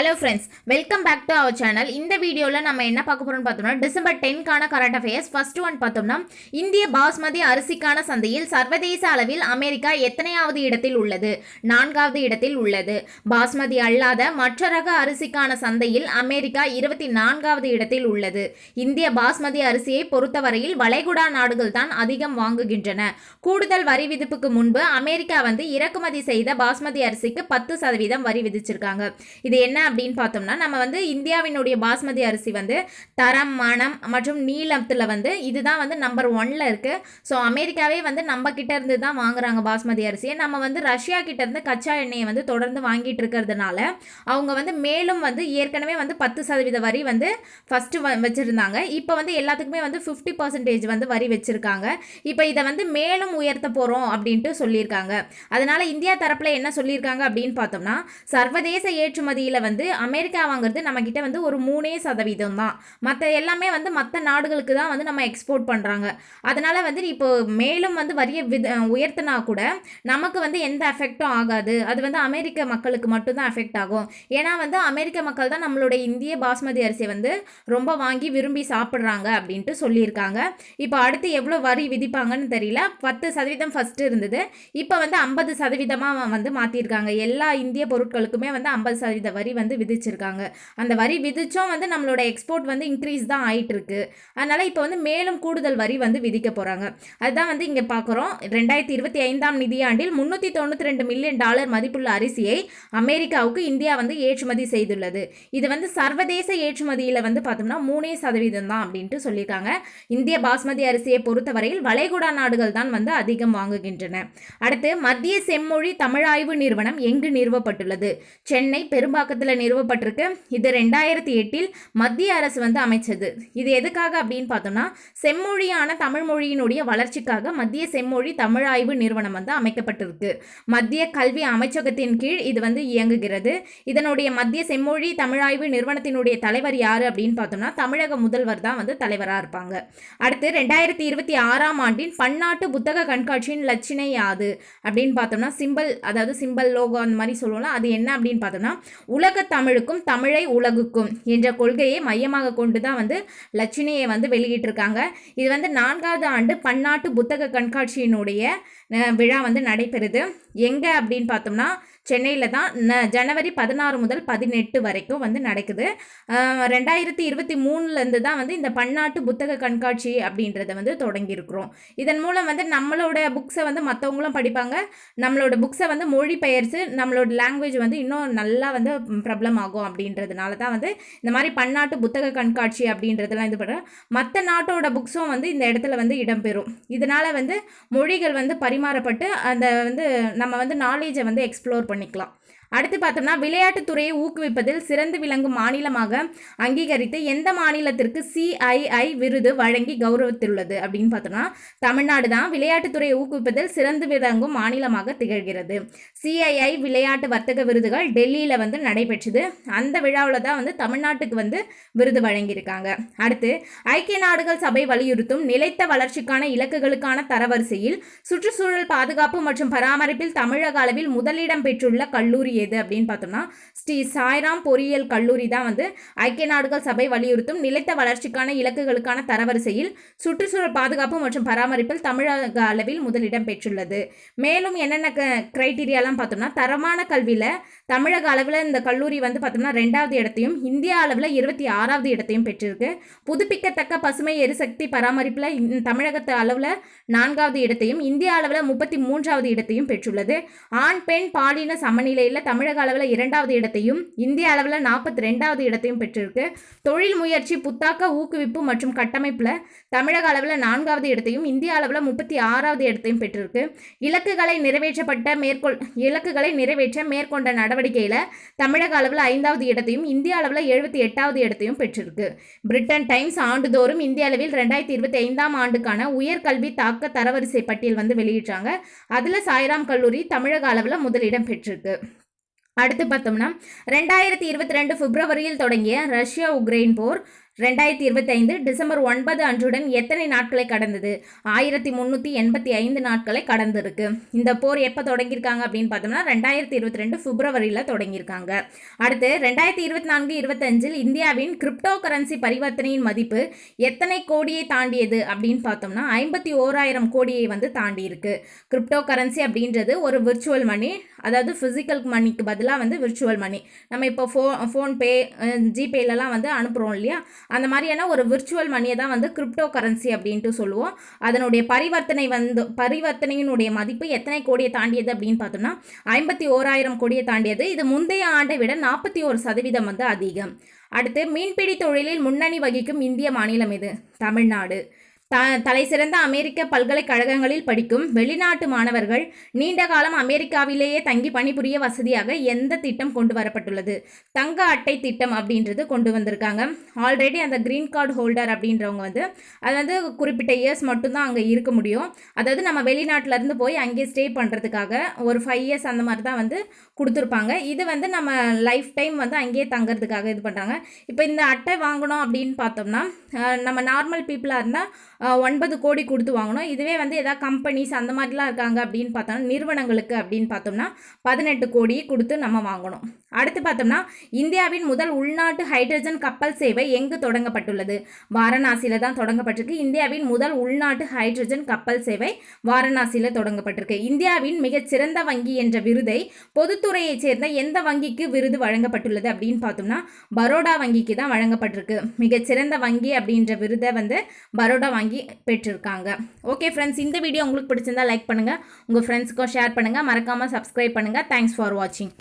Hello friends, welcome back to our channel. இந்த வீடியோவில் நம்ம என்ன பார்க்க போகிறோம்னு பார்த்தோம்னா டிசம்பர் 10க்கான கரண்ட் அஃபேர்ஸ். ஃபர்ஸ்ட் ஒன் பார்த்தோம்னா இந்திய பாஸ்மதி அரிசிக்கான சந்தையில் சர்வதேச அளவில் அமெரிக்கா எத்தனையாவது இடத்தில் உள்ளது? 4வது இடத்தில் உள்ளது. பாஸ்மதி அல்லாத மற்ற ரக அரிசிக்கான சந்தையில் அமெரிக்கா 24வது இடத்தில் உள்ளது. இந்திய பாஸ்மதி அரிசியை பொறுத்தவரையில் வளைகுடா நாடுகள் தான் அதிகம் வாங்குகின்றன. கூடுதல் வரி விதிப்புக்கு முன்பு அமெரிக்கா இறக்குமதி செய்த பாஸ்மதி அரிசிக்கு 10% வரி விதிச்சிருக்காங்க. இது என்ன அப்படின்னு பார்த்தோம்னா, நம்ம இந்தியாவினுடைய பாஸ்மதி அரிசி தரம், மனம் மற்றும் நீளத்தில் இதுதான் நம்பர் 1ல இருக்கு. ஸோ அமெரிக்காவே நம்ம கிட்ட இருந்து தான் வாங்குறாங்க பாஸ்மதி அரிசியை. நம்ம ரஷ்யா கிட்ட இருந்து கச்சா எண்ணெயை தொடர்ந்து வாங்கிட்டு இருக்கிறதுனால அவங்க மேலும் ஏற்கனவே 10% வரி ஃபர்ஸ்ட் வச்சிருந்தாங்க. இப்போ எல்லாத்துக்குமே 50% வரி வச்சிருக்காங்க. இப்போ இதை மேலும் உயர்த்த போறோம் அப்படின்ட்டு சொல்லியிருக்காங்க. அதனால இந்தியா தரப்புல என்ன சொல்லியிருக்காங்க அப்படின்னு பார்த்தோம்னா, சர்வதேச ஏற்றுமதியில் அமெரிக்கா வாங்குறது நம்ம கிட்ட ஒரு 3% தான். மற்ற எல்லாமே மற்ற நாடுகளுக்கு தான் நம்ம எக்ஸ்போர்ட் பண்றாங்க. அதனால இப்போ மேலும் வரியை உயர்த்தினா கூட நமக்கு எந்த எஃபெக்டும் ஆகாது. அது அமெரிக்க மக்களுக்கு மட்டும்தான் எஃபெக்ட் ஆகும். ஏன்னா அமெரிக்க மக்கள் தான் நம்மளுடைய இந்திய பாஸ்மதி அரிசியை ரொம்ப வாங்கி விரும்பி சாப்பிட்றாங்க அப்படின்ட்டு சொல்லியிருக்காங்க. இப்போ அடுத்து எவ்வளோ வரி விதிப்பாங்கன்னு தெரியல. 10% ஃபர்ஸ்ட் இருந்தது. இப்போ 50% மாற்றிருக்காங்க. எல்லா இந்திய பொருட்களுக்குமே 50% வரி விதிச்சிருக்காங்க. அந்த வரி விதிச்சும் நம்மளோட எக்ஸ்போர்ட் இன்க்ரீஸ் தான் ஆயிட்டு இருக்கு. அதனால இப்போ மேலும் கூடுதல் வரி விதிக்க போறாங்க. அதுதான் இங்க பார்க்குறோம். 2025ஆம் நிதியாண்டில் $392 மில்லியன் மதிப்புள்ள அரிசியை அமெரிக்காவுக்கு இந்தியா ஏற்றுமதி செய்துள்ளது. இது சர்வதேச ஏற்றுமதியில் பார்த்தோம்னா 3% தான் அப்படின்ட்டு சொல்லியிருக்காங்க. இந்திய பாஸ்மதி அரிசியை பொறுத்தவரையில் வளைகுடா நாடுகள் தான் அதிகம் வாங்குகின்றன. அடுத்து, மத்திய செம்மொழி தமிழாய்வு நிறுவனம் எங்கு நிறுவப்பட்டுள்ளது? சென்னை பெரும்பாக்கத்தில் நிறுவப்பட்டிருக்கு. இது 2008இல் மத்திய அரசு அமைச்சது. இது எதுக்காக அப்படின்னு பார்த்தோம்னா, செம்மொழியான தமிழ் மொழியினுடைய வளர்ச்சிக்காக மத்திய செம்மொழி தமிழாய்வு நிறுவனம் அமைக்கப்பட்டிருக்கு. மத்திய கல்வி அமைச்சகத்தின் கீழ் இது இயங்குகிறது. இதனுடைய மத்திய செம்மொழி தமிழாய்வு நிறுவனத்தினுடைய தலைவர் யாரு அப்படின்னு பார்த்தோம்னா, தமிழக முதல்வர் தான் தலைவராக இருப்பாங்க. அடுத்து, 2026ஆம் ஆண்டின் பன்னாட்டு புத்தக கண்காட்சியின் லட்சணை யாது அப்படின்னு பார்த்தோம்னா, சிம்பல் லோகோ அந்த மாதிரி சொல்லுவோம்ல, அது என்ன அப்படின்னு பார்த்தோம்னா, உலக தமிழுக்கும் தமிழை உலகுக்கும் என்ற கொள்கையை மையமாக கொண்டு தான் லட்சணையை வெளியிட்டிருக்காங்க. இது 4வது ஆண்டு பன்னாட்டு புத்தக கண்காட்சியினுடைய விழா நடைபெறுது. எங்கே அப்படின்னு பார்த்தோம்னா, சென்னையில் தான். ஜனவரி 16 முதல் 18 வரைக்கும் நடக்குது. 2023லேருந்து தான் இந்த பன்னாட்டு புத்தக கண்காட்சி அப்படின்றத தொடங்கியிருக்கிறோம். இதன் மூலம் நம்மளோட புக்ஸை மற்றவங்களும் படிப்பாங்க. நம்மளோட புக்ஸை மொழிபெயர்த்து நம்மளோட லாங்குவேஜ் இன்னும் நல்லா பிரபலம் ஆகும். அப்படின்றதுனால தான் இந்த மாதிரி பன்னாட்டு புத்தக கண்காட்சி அப்படின்றதெல்லாம் இது பண்ணுறோம். மற்ற நாட்டோட புக்ஸும் இந்த இடத்துல இடம்பெறும். இதனால் மொழிகள் பரிமாறப்பட்டு அந்த நம்ம நாலேஜை எக்ஸ்ப்ளோர் பண்ணிக்கலாம். அடுத்து பார்த்தோம்னா, விளையாட்டுத்துறையை ஊக்குவிப்பதில் சிறந்து விளங்கும் மாநிலமாக அங்கீகரித்து எந்த மாநிலத்திற்கு CII விருது வழங்கி கௌரவித்துள்ளது அப்படின்னு பார்த்தோம்னா, தமிழ்நாடு தான் விளையாட்டுத்துறையை ஊக்குவிப்பதில் சிறந்து விளங்கும் மாநிலமாக திகழ்கிறது. CII விளையாட்டு வர்த்தக விருதுகள் டெல்லியில் நடைபெற்றது. அந்த விழாவில் தான் தமிழ்நாட்டுக்கு விருது வழங்கியிருக்காங்க. அடுத்து, ஐக்கிய நாடுகள் சபை வலியுறுத்தும் நிலைத்த வளர்ச்சிக்கான இலக்குகளுக்கான தரவரிசையில் சுற்றுச்சூழல் பாதுகாப்பு மற்றும் பராமரிப்பில் தமிழக அளவில் முதலிடம் பெற்றுள்ள கல்லூரி எது அப்படின்னு பார்த்தோம்னா, ஸ்ரீ சாய்ராம் பொறியியல் கல்லூரி தான் ஐக்கிய நாடுகள் சபை வலியுறுத்தும் நிலைத்த வளர்ச்சிக்கான இலக்குகளுக்கான தரவரிசையில் சுற்றுச்சூழல் பாதுகாப்பு மற்றும் பராமரிப்பில் தமிழக அளவில் முதலிடம் பெற்றுள்ளது. மேலும் என்னென்ன கிரைட்டீரியாலாம் பார்த்தோம்னா, தரமான கல்வியில் தமிழக அளவில் இந்த கல்லூரி பார்த்தோம்னா 2வது இடத்தையும் இந்தியா அளவில் 26வது இடத்தையும் பெற்றிருக்கு. புதுப்பிக்கத்தக்க பசுமை எரிசக்தி பராமரிப்பில் தமிழகத்து அளவில் 4வது இடத்தையும் இந்தியா அளவில் 33வது இடத்தையும் பெற்றுள்ளது. ஆண் பெண் பாலின சமநிலையில் தமிழக அளவில் 2வது இடத்தையும் இந்திய அளவில் 42வது இடத்தையும் பெற்றிருக்கு. தொழில் முயற்சி புத்தாக்க ஊக்குவிப்பு மற்றும் கட்டமைப்பில் தமிழக அளவில் 4வது இடத்தையும் இந்திய அளவில் 36வது இடத்தையும் பெற்றிருக்கு. இலக்குகளை நிறைவேற்ற மேற்கொண்ட நடவடிக்கையில் தமிழக அளவில் 5வது இடத்தையும் இந்திய அளவில் 78வது இடத்தையும் பெற்றிருக்கு. பிரிட்டன் டைம்ஸ் ஆண்டுதோறும் இந்திய அளவில் 2025ஆம் ஆண்டுக்கான உயர்கல்வி தாக்க தரவரிசை பட்டியல் வெளியிட்டாங்க. அதில் சாய்ராம் கல்லூரி தமிழக அளவில் முதலிடம் பெற்றிருக்கு. அடுத்து பார்த்தோம்னா, 2022 பிப்ரவரியில் தொடங்கிய ரஷ்யா உக்ரைன் போர் 2025 டிசம்பர் 9 அன்றுடன் எத்தனை நாட்களை கடந்தது? 1385 நாட்களை கடந்திருக்கு. இந்த போர் எப்போ தொடங்கியிருக்காங்க அப்படின்னு பார்த்தோம்னா 2022 பிப்ரவரியில் தொடங்கியிருக்காங்க. அடுத்து 2024-25 இந்தியாவின் கிரிப்டோ கரன்சி பரிவர்த்தனையின் மதிப்பு எத்தனை கோடியை தாண்டியது அப்படின்னு பார்த்தோம்னா 51,000 கோடியை வந்து தாண்டி இருக்கு. கிரிப்டோ கரன்சி அப்படின்றது ஒரு விர்ச்சுவல் மணி, அதாவது ஃபிசிக்கல் மணிக்கு பதிலாக வந்து விர்ச்சுவல் மணி. நம்ம இப்போ ஃபோன்பே ஜிபேலலாம் வந்து அனுப்புகிறோம் இல்லையா, அந்த மாதிரியான ஒரு விர்ச்சுவல் மணியை தான் வந்து கிரிப்டோ கரன்சி அப்படின்ட்டு சொல்லுவோம். அதனுடைய பரிவர்த்தனையினுடைய மதிப்பு எத்தனை கோடியை தாண்டியது அப்படின்னு பார்த்தோம்னா 51,000 கோடியை தாண்டியது. இது முந்தைய ஆண்டை விட 41% வந்து அதிகம். அடுத்து, மீன்பிடி தொழிலில் முன்னணி வகிக்கும் இந்திய மாநிலம் எது? தமிழ்நாடு. தலைசிறந்த அமெரிக்க பல்கலைக்கழகங்களில் படிக்கும் வெளிநாட்டு மாணவர்கள் நீண்ட காலம் அமெரிக்காவிலேயே தங்கி பணிபுரிய வசதியாக எந்த திட்டம் கொண்டு வரப்பட்டுள்ளது? தங்க அட்டை திட்டம் அப்படின்றது கொண்டு வந்திருக்காங்க. ஆல்ரெடி அந்த கிரீன் கார்டு ஹோல்டர் அப்படின்றவங்க வந்து அது வந்து குறிப்பிட்ட இயர்ஸ் மட்டும்தான் அங்கே இருக்க முடியும். அதாவது நம்ம வெளிநாட்டிலேருந்து போய் அங்கே ஸ்டே பண்ணுறதுக்காக ஒரு 5 இயர்ஸ் அந்த மாதிரி தான் வந்து கொடுத்துருப்பாங்க. இது வந்து நம்ம லைஃப் டைம் வந்து அங்கேயே தங்கிறதுக்காக இது பண்ணுறாங்க. இப்போ இந்த அட்டை வாங்கணும் அப்படின்னு பார்த்தோம்னா நம்ம நார்மல் பீப்புளாக இருந்தால் 9 கோடி கொடுத்து வாங்கணும். இதுவே வந்து எதாவது கம்பெனிஸ் அந்த மாதிரிலாம் இருக்காங்க அப்படின்னு பார்த்தோம்னா நிறுவனங்களுக்கு அப்படின்னு பார்த்தோம்னா 18 கோடி கொடுத்து நம்ம வாங்கணும். அடுத்து பார்த்தோம்னா இந்தியாவின் முதல் உள்நாட்டு ஹைட்ரஜன் கப்பல் சேவை எங்கு தொடங்கப்பட்டுள்ளது? வாரணாசியில் தான் தொடங்கப்பட்டிருக்கு. இந்தியாவின் முதல் உள்நாட்டு ஹைட்ரஜன் கப்பல் சேவை வாரணாசியில் தொடங்கப்பட்டிருக்கு. இந்தியாவின் மிகச்சிறந்த வங்கி என்ற விருதை பொதுத்துறையைச் சேர்ந்த எந்த வங்கிக்கு விருது வழங்கப்பட்டுள்ளது அப்படின்னு பார்த்தோம்னா பரோடா வங்கிக்கு தான் வழங்கப்பட்டிருக்கு. மிகச்சிறந்த வங்கி அப்படின்ற விருதை வந்து பரோடா வங்கி பெற்றிருக்காங்க. ஓகே ஃப்ரெண்ட்ஸ், இந்த வீடியோ உங்களுக்கு பிடிச்சிருந்தா லைக் பண்ணுங்கள், உங்கள் ஃப்ரெண்ட்ஸுக்கும் ஷேர் பண்ணுங்கள், மறக்காமல் சப்ஸ்கிரைப் பண்ணுங்கள். தேங்க்ஸ் ஃபார் வாட்சிங்.